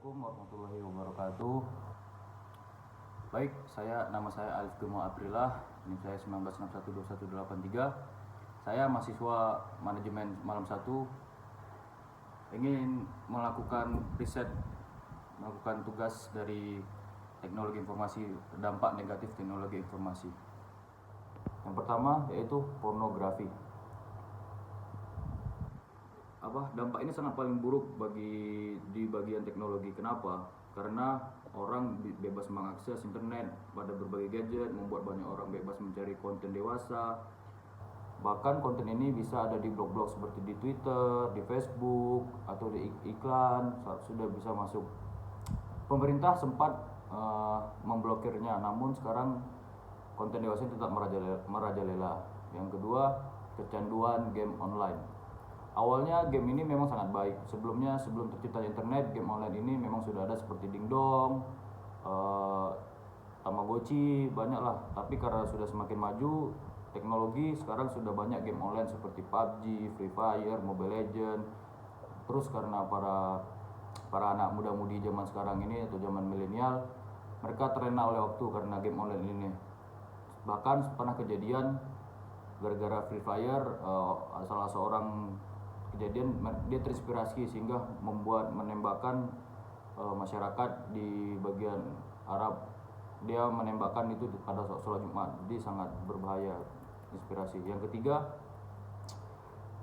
Assalamualaikum warahmatullahi wabarakatuh. Baik, nama saya Alif Gemo Aprillah. Ini saya 19612183. Saya mahasiswa manajemen Malam 1, ingin melakukan riset, melakukan tugas dari teknologi informasi, dampak negatif teknologi informasi. Yang pertama yaitu pornografi. Dampak ini sangat paling buruk di bagian teknologi. Kenapa? Karena orang bebas mengakses internet pada berbagai gadget, membuat banyak orang bebas mencari konten dewasa. Bahkan konten ini bisa ada di blog-blog seperti di Twitter, di Facebook, atau di iklan, sudah bisa masuk. Pemerintah sempat memblokirnya, namun sekarang konten dewasa tetap merajalela. Yang kedua, kecanduan game online. Awalnya game ini memang sangat baik. Sebelum tercipta internet, game online ini memang sudah ada seperti Dingdong, Tamagotchi, banyak lah. Tapi karena sudah semakin maju teknologi, sekarang sudah banyak game online seperti PUBG, Free Fire, Mobile Legends. Terus karena para anak muda-mudi zaman sekarang ini atau zaman milenial, mereka terlena oleh waktu karena game online ini. Bahkan pernah kejadian gara-gara Free Fire, salah seorang kejadian dia terinspirasi sehingga menembakkan masyarakat di bagian Arab. Dia menembakkan itu pada sholat Jumat. Jadi sangat berbahaya, inspirasi. Yang ketiga,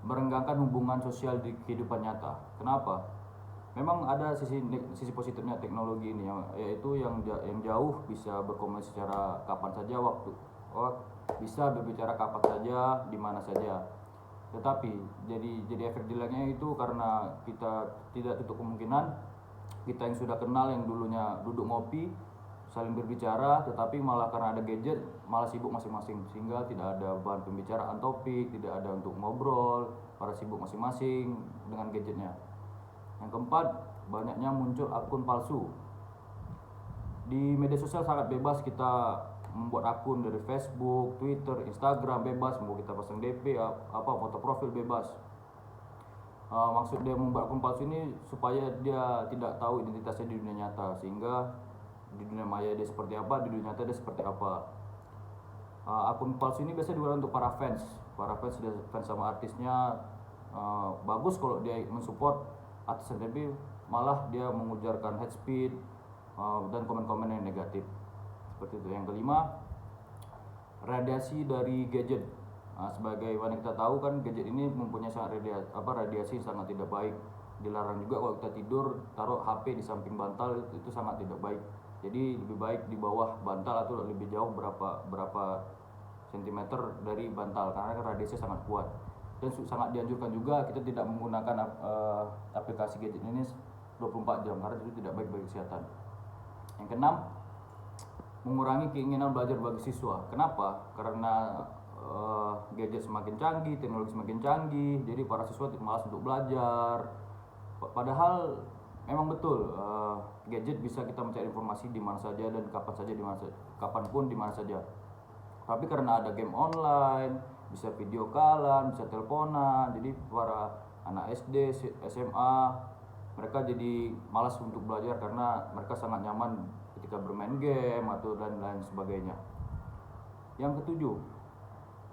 merenggangkan hubungan sosial di kehidupan nyata. Kenapa? Memang ada sisi positifnya teknologi ini, yaitu yang jauh bisa berkomunikasi secara kapan saja, bisa berbicara kapan saja, di mana saja. Tetapi jadi efek jeleknya itu karena kita tidak tutup kemungkinan kita yang sudah kenal, yang dulunya duduk ngopi saling berbicara, tetapi malah karena ada gadget malah sibuk masing-masing, sehingga tidak ada bahan pembicaraan topik, tidak ada untuk ngobrol, para sibuk masing-masing dengan gadgetnya. Yang keempat, banyaknya muncul akun palsu. Di media sosial sangat bebas kita membuat akun dari Facebook, Twitter, Instagram, bebas. Mau kita pasang DP, foto profil bebas. Maksud dia membuat akun palsu ini supaya dia tidak tahu identitasnya di dunia nyata, sehingga di dunia maya dia seperti apa, di dunia nyata dia seperti apa. Akun palsu ini biasanya digunakan untuk para fans dia fans sama artisnya. Bagus kalau dia mensupport artis, tapi malah dia mengujarkan hate speech dan komen-komen yang negatif seperti itu. Yang kelima, radiasi dari gadget. Sebagai mana kita tahu kan, gadget ini mempunyai radiasi sangat tidak baik. Dilarang juga kalau kita tidur taruh HP di samping bantal, itu sangat tidak baik. Jadi lebih baik di bawah bantal atau lebih jauh berapa sentimeter dari bantal, karena radiasi sangat kuat. Dan sangat dianjurkan juga kita tidak menggunakan aplikasi gadget ini 24 jam, karena itu tidak baik bagi kesehatan. Yang keenam, mengurangi keinginan belajar bagi siswa. Kenapa? Karena gadget semakin canggih, teknologi semakin canggih, jadi para siswa malas untuk belajar. Padahal memang betul, gadget bisa kita mencari informasi di mana saja dan kapanpun di mana saja. Tapi karena ada game online, bisa video callan, bisa teleponan, jadi para anak SD, SMA, mereka jadi malas untuk belajar karena mereka sangat nyaman ketika bermain game atau dan lain sebagainya. Yang ketujuh,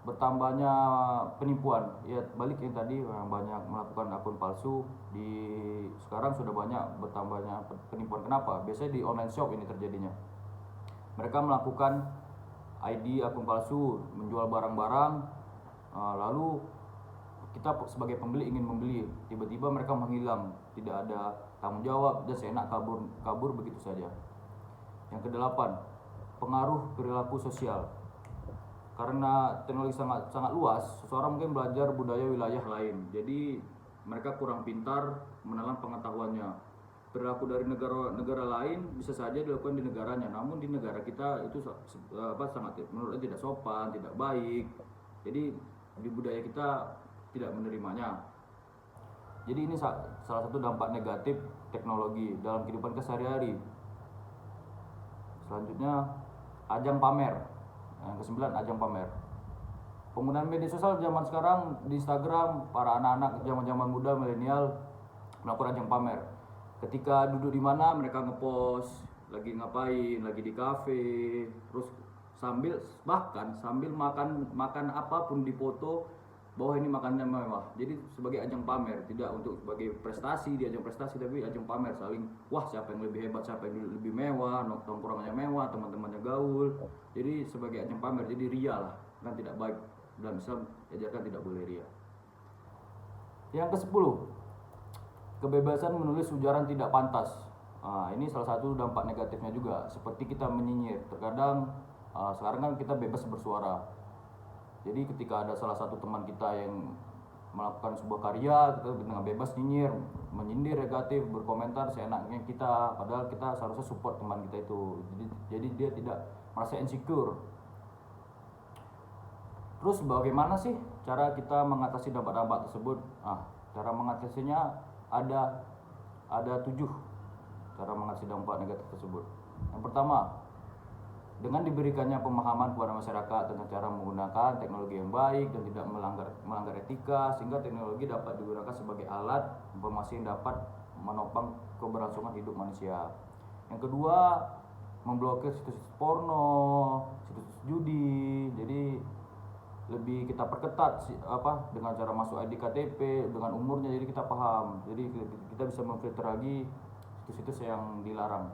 bertambahnya penipuan. Ya, balik yang tadi, yang banyak melakukan akun palsu. Sekarang sudah banyak bertambahnya penipuan. Kenapa? Biasanya di online shop ini terjadinya. Mereka melakukan ID akun palsu, menjual barang-barang, lalu kita sebagai pembeli ingin membeli, tiba-tiba mereka menghilang, tidak ada tanggung jawab dan seenak kabur begitu saja. Yang kedelapan, pengaruh perilaku sosial. Karena teknologi sangat luas, seseorang mungkin belajar budaya wilayah lain, jadi mereka kurang pintar menelan pengetahuannya. Perilaku dari negara lain bisa saja dilakukan di negaranya, namun di negara kita itu sangat menurut tidak sopan, tidak baik. Jadi di budaya kita tidak menerimanya. Jadi ini salah satu dampak negatif teknologi dalam kehidupan kesehari-hari. Selanjutnya, ajang pamer. Yang kesembilan, ajang pamer. Penggunaan media sosial zaman sekarang di Instagram, para anak-anak zaman muda milenial melakukan ajang pamer. Ketika duduk di mana mereka ngepost lagi ngapain, lagi di kafe, terus sambil makan makan apapun dipoto bahwa ini makannya mewah. Jadi sebagai ajang pamer, tidak untuk sebagai prestasi, di ajang prestasi, tapi ajang pamer, saling wah siapa yang lebih hebat, siapa yang lebih mewah, nongkrongannya mewah, teman-temannya gaul. Jadi sebagai ajang pamer, jadi ria lah, kan tidak baik. Dalam Islam diajarkan tidak boleh ria. Yang ke-10, kebebasan menulis ujaran tidak pantas. Ini salah satu dampak negatifnya juga, seperti kita menyinyir. Terkadang sekarang kan kita bebas bersuara. Jadi ketika ada salah satu teman kita yang melakukan sebuah karya, kita dengan bebas menyindir negatif, berkomentar seenaknya kita, padahal kita seharusnya support teman kita itu. Jadi dia tidak merasa insecure. Terus bagaimana sih cara kita mengatasi dampak-dampak tersebut? Cara mengatasinya ada 7 cara mengatasi dampak negatif tersebut. Yang pertama, dengan diberikannya pemahaman kepada masyarakat tentang cara menggunakan teknologi yang baik dan tidak melanggar etika, sehingga teknologi dapat digunakan sebagai alat informasi yang dapat menopang keberlangsungan hidup manusia. Yang kedua, memblokir situs porno, situs judi. Jadi lebih kita perketat dengan cara masuk ID KTP, dengan umurnya, jadi kita paham. Jadi kita bisa memfilter lagi situs-situs yang dilarang.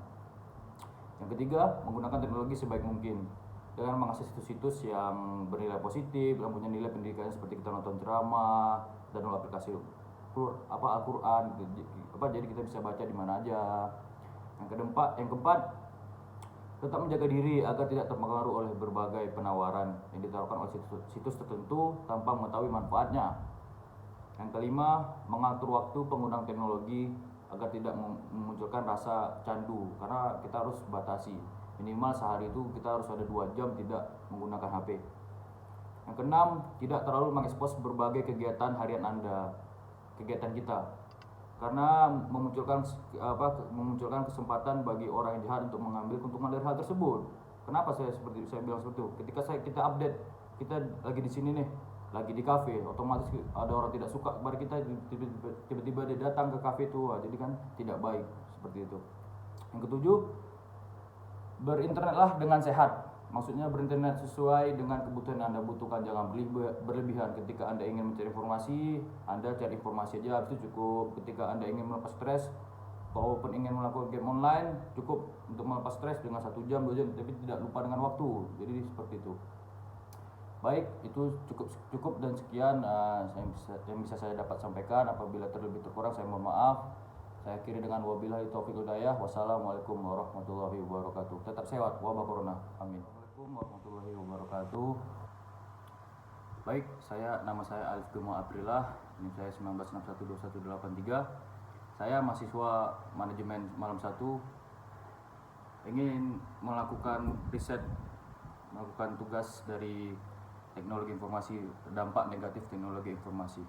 Yang ketiga, menggunakan teknologi sebaik mungkin dengan mengakses situs-situs yang bernilai positif, yang punya nilai pendidikan, seperti kita nonton drama dan aplikasi Al-Quran, jadi kita bisa baca di mana aja. Yang keempat, tetap menjaga diri agar tidak terpengaruh oleh berbagai penawaran yang ditawarkan oleh situs tertentu tanpa mengetahui manfaatnya. Yang kelima, mengatur waktu penggunaan teknologi agar tidak memunculkan rasa candu, karena kita harus batasi minimal sehari itu kita harus ada 2 jam tidak menggunakan HP. Yang keenam, tidak terlalu mengekspos berbagai kegiatan harian kegiatan kita, karena memunculkan kesempatan bagi orang yang jahat untuk mengambil keuntungan dari hal tersebut. Kenapa saya bilang seperti itu? Ketika kita update, kita lagi di sini nih, lagi di kafe, otomatis ada orang tidak suka kepada kita, tiba-tiba dia datang ke kafe itu, jadi kan tidak baik seperti itu. Yang ketujuh, berinternetlah dengan sehat. Maksudnya berinternet sesuai dengan kebutuhan yang Anda butuhkan, jangan berlebihan. Ketika Anda ingin mencari informasi, Anda cari informasi aja, itu cukup. Ketika Anda ingin melepas stres, ataupun ingin melakukan game online, cukup untuk melepas stres dengan 1 jam, 2 jam, tapi tidak lupa dengan waktu. Jadi seperti itu. Baik, itu cukup dan sekian yang bisa saya dapat sampaikan. Apabila terlebih terkurang saya mohon maaf. Saya akhiri dengan wabillahi taufiq wal hidayah. Wassalamualaikum warahmatullahi wabarakatuh. Tetap sehat, wabah corona. Amin. Assalamualaikum warahmatullahi wabarakatuh. Baik, nama saya Alif Gema Aprillah. Ini saya 19612183. Saya mahasiswa manajemen Malam 1, ingin melakukan riset, melakukan tugas dari teknologi informasi, dampak negatif teknologi informasi.